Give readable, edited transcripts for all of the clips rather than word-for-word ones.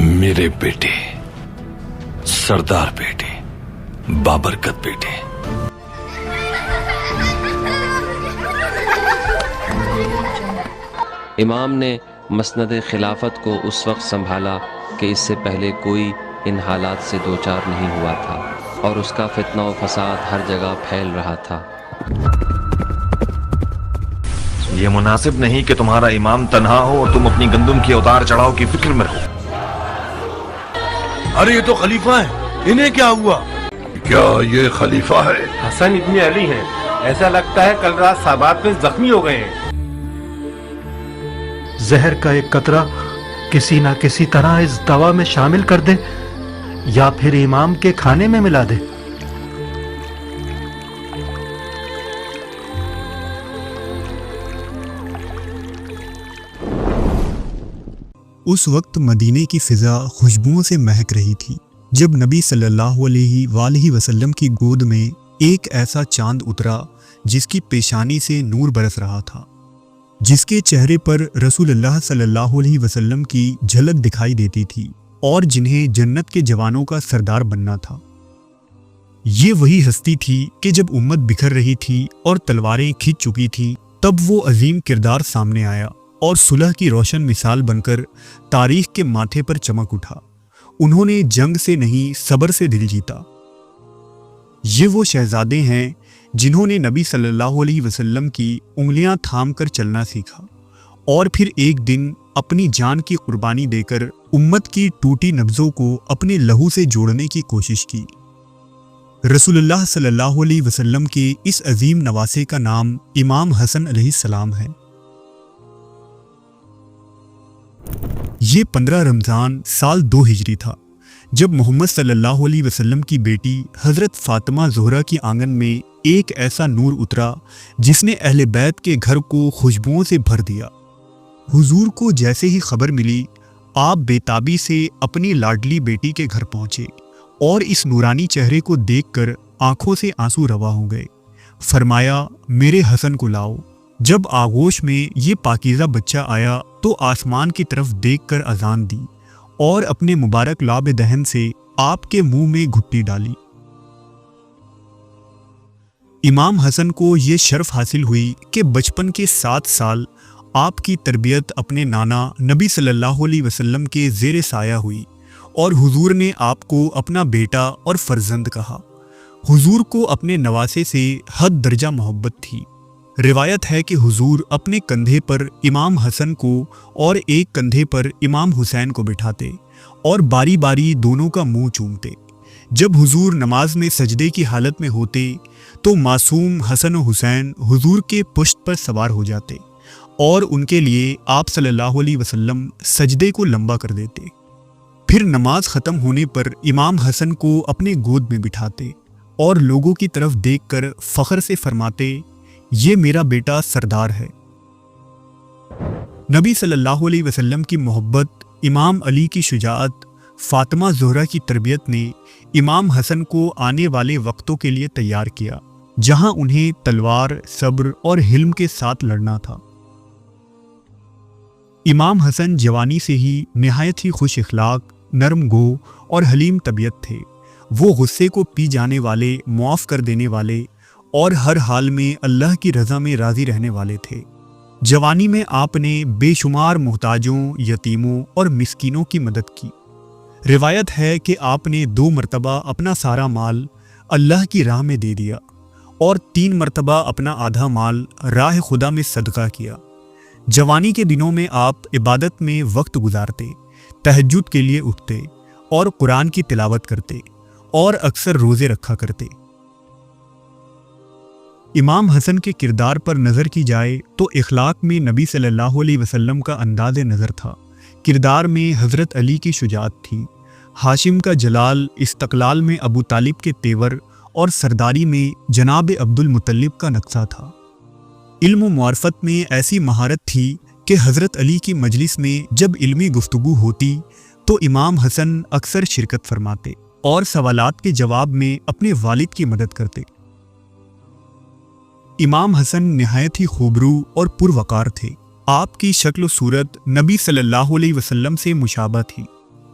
मेरे बेटे, सरदार बेटे, बाबरकत बेटे। इमाम ने मसनद खिलाफत को उस वक्त संभाला कि इससे पहले कोई इन हालात से दो चार नहीं हुआ था और उसका फितना व फसाद हर जगह फैल रहा था। ये मुनासिब नहीं कि तुम्हारा इमाम तन्हा हो और तुम अपनी गंदुम की उतार चढ़ाव की फिक्र में रहो। अरे ये तो खलीफा है, इन्हें क्या हुआ? क्या ये खलीफा है? हसन इब्न अली हैं। ऐसा लगता है कल रात साबात में जख्मी हो गए हैं। जहर का एक कतरा किसी ना किसी तरह इस दवा में शामिल कर दे या फिर इमाम के खाने में मिला दे। उस वक्त मदीने की फिजा खुशबुओं से महक रही थी जब नबी सल्लल्लाहु अलैहि वसल्लम की गोद में एक ऐसा चांद उतरा जिसकी पेशानी से नूर बरस रहा था, जिसके चेहरे पर रसूलुल्लाह सल्लल्लाहु अलैहि वसल्लम की झलक दिखाई देती थी और जिन्हें जन्नत के जवानों का सरदार बनना था। ये वही हस्ती थी कि जब उम्मत बिखर रही थी और तलवारें खिंच चुकी थी, तब वो अजीम किरदार सामने आया और सुलह की रोशन मिसाल बनकर तारीख के माथे पर चमक उठा। उन्होंने जंग से नहीं सब्र से दिल जीता। ये वो शहजादे हैं जिन्होंने नबी सल्लल्लाहु अलैहि वसल्लम की उंगलियां थाम कर चलना सीखा और फिर एक दिन अपनी जान की कुर्बानी देकर उम्मत की टूटी नब्जों को अपने लहू से जोड़ने की कोशिश की। रसूलुल्लाह सल्लल्लाहु अलैहि वसल्लम के इस अजीम नवासे का नाम इमाम हसन अलैहिस्सलाम है। ये 15 रमज़ान साल 2 हिजरी था जब मोहम्मद सल्लल्लाहु अलैहि वसल्लम की बेटी हज़रत फ़ातिमा ज़ोहरा की आंगन में एक ऐसा नूर उतरा जिसने अहले बैत के घर को खुशबुओं से भर दिया। हुजूर को जैसे ही खबर मिली, आप बेताबी से अपनी लाडली बेटी के घर पहुंचे और इस नूरानी चेहरे को देखकर आंखों से आंसू रवा हो गए। फरमाया, मेरे हसन को लाओ। जब आगोश में ये पाकीज़ा बच्चा आया तो आसमान की तरफ देखकर अजान दी और अपने मुबारक लाब दहन से आपके मुंह में घुट्टी डाली। इमाम हसन को ये शर्फ हासिल हुई कि बचपन के 7 साल आपकी तरबियत अपने नाना नबी सल्लल्लाहु अलैहि वसल्लम के ज़ेरे साया हुई और हुजूर ने आपको अपना बेटा और फर्जंद कहा। हुजूर को अपने नवासे से हद दर्जा मोहब्बत थी। रिवायत है कि हुजूर अपने कंधे पर इमाम हसन को और एक कंधे पर इमाम हुसैन को बिठाते और बारी बारी दोनों का मुंह चूमते। जब हुजूर नमाज में सजदे की हालत में होते तो मासूम हसन और हुसैन हुजूर के पुश्त पर सवार हो जाते और उनके लिए आप सल्लल्लाहु अलैहि वसल्लम सजदे को लंबा कर देते। फिर नमाज ख़त्म होने पर इमाम हसन को अपने गोद में बिठाते और लोगों की तरफ देखकर फ़ख्र से फरमाते, ये मेरा बेटा सरदार है। नबी सल्लल्लाहु अलैहि वसल्लम की मोहब्बत, इमाम अली की शुजाअत, फ़ातिमा ज़ोहरा की तरबियत ने इमाम हसन को आने वाले वक्तों के लिए तैयार किया जहां उन्हें तलवार, सब्र और हिल्म के साथ लड़ना था। इमाम हसन जवानी से ही निहायत ही खुश इखलाक, नरम गो और हलीम तबीयत थे। वो गुस्से को पी जाने वाले, मुआफ़ कर देने वाले और हर हाल में अल्लाह की रज़ा में राज़ी रहने वाले थे। जवानी में आपने बेशुमार मोहताजों, यतीमों और मिस्कीनों की मदद की। रिवायत है कि आपने 2 मरतबा अपना सारा माल अल्लाह की राह में दे दिया और 3 मरतबा अपना आधा माल राह खुदा में सदका किया। जवानी के दिनों में आप इबादत में वक्त गुजारते, तहज्जुद के लिए उठते और कुरान की तिलावत करते और अक्सर रोज़े रखा करते। इमाम हसन के किरदार पर नज़र की जाए तो इखलाक में नबी सल्लल्लाहु अलैहि वसल्लम का अंदाज़ नज़र था, किरदार में हज़रत अली की शुजाअत थी, हाशिम का जलाल, इस्तक़लाल में अबू तालिब के तेवर और सरदारी में जनाब अब्दुल मुत्तलिब का नक्शा था। इल्म मुआरफत में ऐसी महारत थी कि हज़रत अली की मजलिस में जब इल्मी गुफ्तगू होती तो इमाम हसन अक्सर शिरकत फरमाते और सवालात के जवाब में अपने वालिद की मदद करते। इमाम हसन निहायत ही खूबरू और पुरवकार थे। आपकी शक्ल सूरत नबी सल्लल्लाहु अलैहि वसल्लम से मुशाबा थी।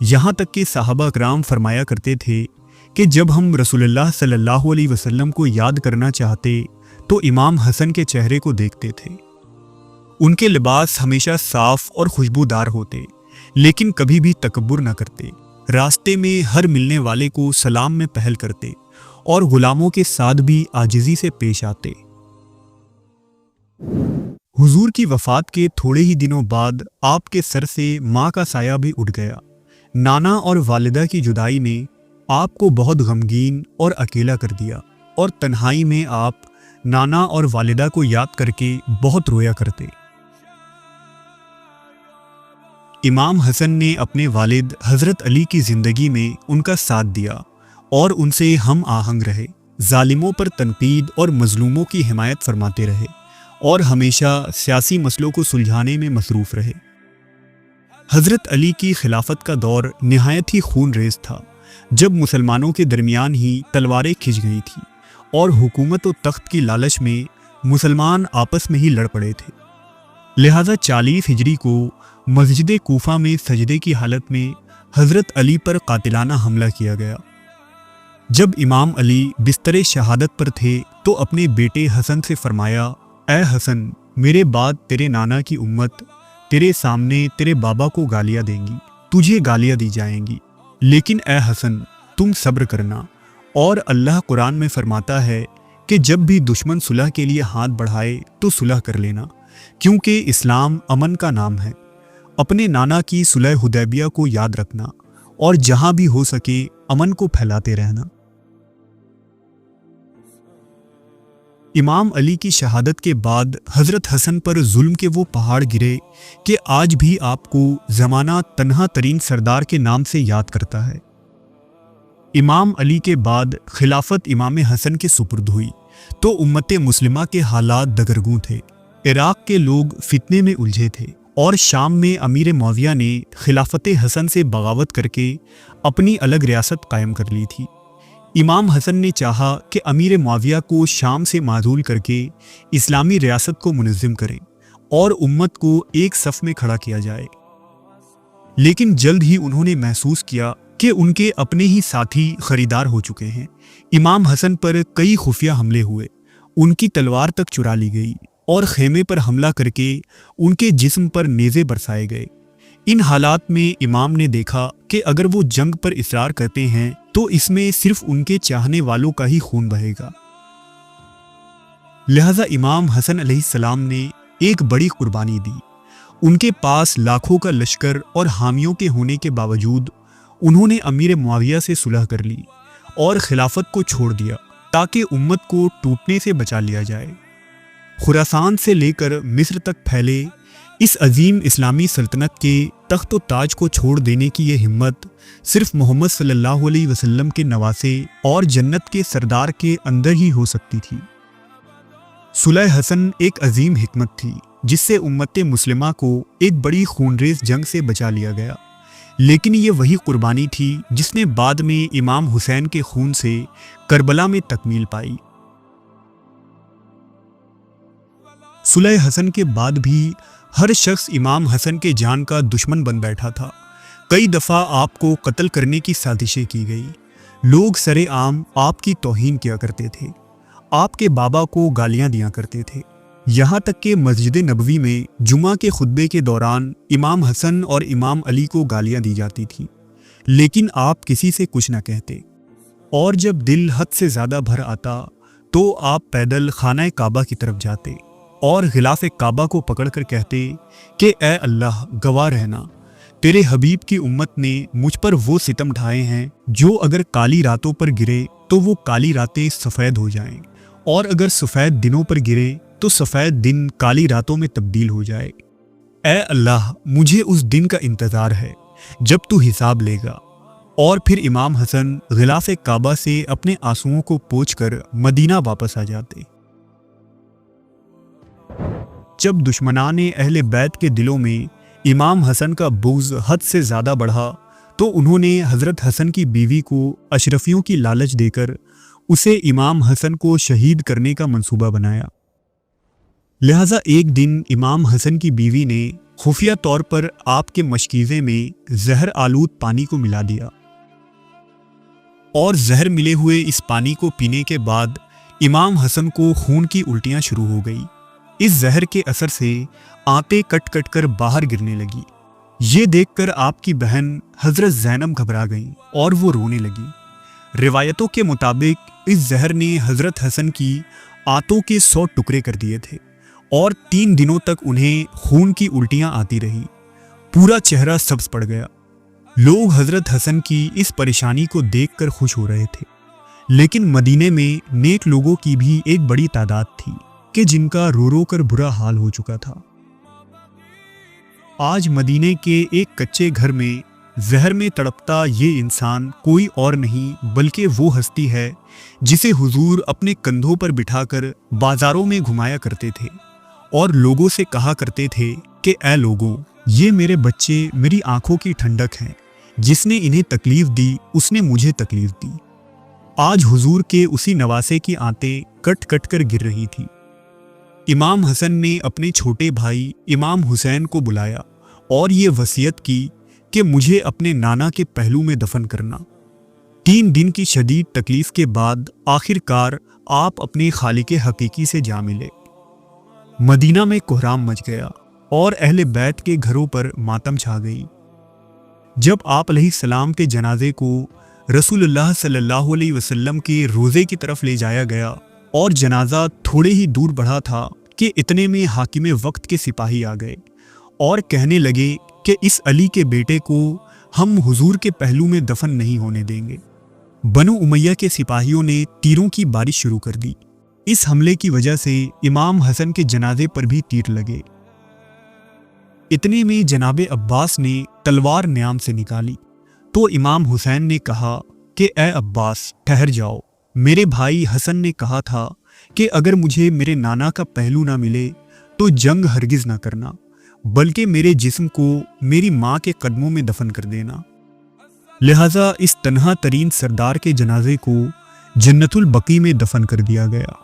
यहाँ तक कि साहबा कराम फरमाया करते थे कि जब हम रसूलुल्लाह सल्लल्लाहु अलैहि वसल्लम को याद करना चाहते तो इमाम हसन के चेहरे को देखते थे। उनके लिबास हमेशा साफ और खुशबूदार होते, लेकिन कभी भी तकब्बुर न करते। रास्ते में हर मिलने वाले को सलाम में पहल करते और गुलामों के साथ भी आजिज़ी से पेश आते। हुजूर की वफात के थोड़े ही दिनों बाद आपके सर से माँ का साया भी उठ गया। नाना और वालिदा की जुदाई ने आपको बहुत गमगीन और अकेला कर दिया और तन्हाई में आप नाना और वालिदा को याद करके बहुत रोया करते। इमाम हसन ने अपने वालिद हज़रत अली की ज़िंदगी में उनका साथ दिया और उनसे हम आहंग रहे, जालिमों पर तनकीद और मजलूमों की हिमायत फरमाते रहे और हमेशा सियासी मसलों को सुलझाने में मसरूफ़ रहे। हज़रत अली की खिलाफत का दौर निहायत ही खून रेज़ था, जब मुसलमानों के दरमियान ही तलवारें खिंच गई थी और हुकूमत और तख्त की लालच में मुसलमान आपस में ही लड़ पड़े थे। लिहाजा 40 हिजरी को मस्जिद कूफा में सजदे की हालत में हज़रत अली पर कातिलाना हमला किया गया। जब इमाम अली बिस्तर शहादत पर थे तो अपने बेटे हसन से फरमाया, ऐ हसन, मेरे बाद तेरे नाना की उम्मत तेरे सामने तेरे बाबा को गालियाँ देंगी, तुझे गालियाँ दी जाएंगी, लेकिन ऐ हसन तुम सब्र करना। और अल्लाह कुरान में फरमाता है कि जब भी दुश्मन सुलह के लिए हाथ बढ़ाए तो सुलह कर लेना, क्योंकि इस्लाम अमन का नाम है। अपने नाना की सुलह हुदैबिया को याद रखना और जहां भी हो सके अमन को फैलाते रहना। इमाम अली की शहादत के बाद हज़रत हसन पर जुल्म के वो पहाड़ गिरे कि आज भी आपको ज़माना तन्हा तरीन सरदार के नाम से याद करता है। इमाम अली के बाद खिलाफत इमाम हसन के सुपुर्द हुई तो उम्मत मुस्लिमा के हालात दगरगूं थे। इराक़ के लोग फितने में उलझे थे और शाम में अमीर मुआविया ने खिलाफत हसन से बगावत करके अपनी अलग रियासत कायम कर ली थी। इमाम हसन ने चाहा कि अमीर मुआविया को शाम से माजूल करके इस्लामी रियासत को मुनज़्ज़म करें और उम्मत को एक सफ़ में खड़ा किया जाए, लेकिन जल्द ही उन्होंने महसूस किया कि उनके अपने ही साथी खरीदार हो चुके हैं। इमाम हसन पर कई खुफिया हमले हुए, उनकी तलवार तक चुरा ली गई और खेमे पर हमला करके उनके जिस्म पर नेज़े बरसाए गए। इन हालात में इमाम ने देखा कि अगर वो जंग पर इसरार करते हैं तो इसमें सिर्फ उनके चाहने वालों का ही खून बहेगा। लिहाजा इमाम हसन अलैहिस्सलाम ने एक बड़ी कुर्बानी दी। उनके पास लाखों का लश्कर और हामियों के होने के बावजूद उन्होंने अमीर मुआविया से सुलह कर ली और खिलाफत को छोड़ दिया ताकि उम्मत को टूटने से बचा लिया जाए। खुरासान से लेकर मिस्र तक फैले इस अजीम इस्लामी सल्तनत के तख्त व ताज को छोड़ देने की ये हिम्मत सिर्फ मोहम्मद सल्लल्लाहु अलैहि वसल्लम के नवासे और जन्नत के सरदार के अंदर ही हो सकती थी। सुलह हसन एक अजीम हिकमत थी जिससे उम्मत मुस्लिमा को एक बड़ी खूनरेज जंग से बचा लिया गया, लेकिन ये वही कुर्बानी थी जिसने बाद में इमाम हुसैन के खून से करबला में तकमील पाई। सुलह हसन के बाद भी हर शख्स इमाम हसन के जान का दुश्मन बन बैठा था। कई दफ़ा आपको कत्ल करने की साजिशें की गई। लोग सरेआम आपकी तौहीन किया करते थे, आपके बाबा को गालियां दिया करते थे। यहाँ तक कि मस्जिद नबवी में जुमा के खुतबे के दौरान इमाम हसन और इमाम अली को गालियां दी जाती थी, लेकिन आप किसी से कुछ न कहते। और जब दिल हद से ज़्यादा भर आता तो आप पैदल खाना काबा की तरफ जाते और गिलाफ काबा को पकड़कर कहते कि ए अल्लाह, गवाह रहना, तेरे हबीब की उम्मत ने मुझ पर वो सितम ढाए हैं जो अगर काली रातों पर गिरे तो वो काली रातें सफ़ेद हो जाएं, और अगर सफ़ेद दिनों पर गिरे तो सफ़ेद दिन काली रातों में तब्दील हो जाए। ए अल्लाह, मुझे उस दिन का इंतज़ार है जब तू हिसाब लेगा। और फिर इमाम हसन गिलाफ काबा से अपने आंसुओं को पोंछकर मदीना वापस आ जाते। जब दुश्मनाने अहले बैत के दिलों में इमाम हसन का बुग़्ज़ हद से ज़्यादा बढ़ा तो उन्होंने हज़रत हसन की बीवी को अशरफियों की लालच देकर उसे इमाम हसन को शहीद करने का मंसूबा बनाया। लिहाजा एक दिन इमाम हसन की बीवी ने खुफिया तौर पर आपके मशकीज़े में जहर आलूद पानी को मिला दिया और जहर मिले हुए इस पानी को पीने के बाद इमाम हसन को खून की उल्टियां शुरू हो गई। इस जहर के असर से आंतें कट कट कर बाहर गिरने लगी। ये देखकर आपकी बहन हजरत ज़ैनब घबरा गईं और वो रोने लगी। रिवायतों के मुताबिक इस जहर ने हजरत हसन की आंतों के 100 टुकड़े कर दिए थे और 3 दिनों तक उन्हें खून की उल्टियां आती रही। पूरा चेहरा सब्ज पड़ गया। लोग हजरत हसन की इस परेशानी को देखकर खुश हो रहे थे, लेकिन मदीने में नेक लोगों की भी एक बड़ी तादाद थी कि जिनका रो रो कर बुरा हाल हो चुका था। आज मदीने के एक कच्चे घर में जहर में तड़पता ये इंसान कोई और नहीं बल्कि वो हस्ती है जिसे हुजूर अपने कंधों पर बिठाकर बाजारों में घुमाया करते थे और लोगों से कहा करते थे कि ऐ लोगों, ये मेरे बच्चे मेरी आंखों की ठंडक हैं। जिसने इन्हें तकलीफ दी उसने मुझे तकलीफ दी। आज हुजूर के उसी नवासे की आंतें कट कट कर गिर रही थी। इमाम हसन ने अपने छोटे भाई इमाम हुसैन को बुलाया और ये वसीयत की कि मुझे अपने नाना के पहलू में दफन करना। 3 दिन की शदीद तकलीफ के बाद आखिरकार आप अपने खालिक हकीकी से जा मिले। मदीना में कोहराम मच गया और अहले बैत के घरों पर मातम छा गई। जब आप अलैहिस्सलाम के जनाजे को रसूलुल्लाह सल्लल्लाहु अलैहि वसल्लम के रोज़े की तरफ ले जाया गया और जनाजा थोड़े ही दूर बढ़ा था कि इतने में हाकिम वक्त के सिपाही आ गए और कहने लगे कि इस अली के बेटे को हम हुजूर के पहलू में दफन नहीं होने देंगे। बनु उमैया के सिपाहियों ने तीरों की बारिश शुरू कर दी। इस हमले की वजह से इमाम हसन के जनाजे पर भी तीर लगे। इतने में जनाबे अब्बास ने तलवार न्याम से निकाली तो इमाम हुसैन ने कहा कि ए अब्बास ठहर जाओ। मेरे भाई हसन ने कहा था कि अगर मुझे मेरे नाना का पहलू ना मिले तो जंग हरगिज ना करना, बल्कि मेरे जिस्म को मेरी माँ के कदमों में दफन कर देना। लिहाजा इस तन्हा तरीन सरदार के जनाजे को जन्नतुल बकी में दफन कर दिया गया।